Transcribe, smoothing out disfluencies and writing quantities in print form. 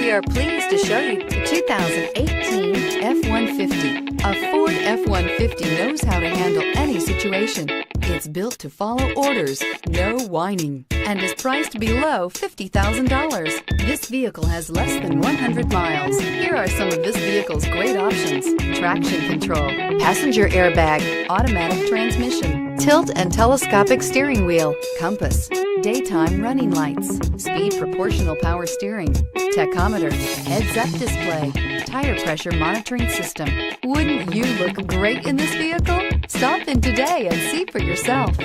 We are pleased to show you the 2018 F-150. A Ford F-150 knows how to handle any situation. It's built to follow orders, no whining, and is priced below $50,000. This vehicle has less than 100 miles. Here are some of this vehicle's great options: traction control, passenger airbag, automatic transmission, tilt and telescopic steering wheel, compass, daytime running lights, speed proportional power steering, tachometer, heads-up display, tire pressure monitoring system. Wouldn't you look great in this vehicle? Stop in today and see for yourself.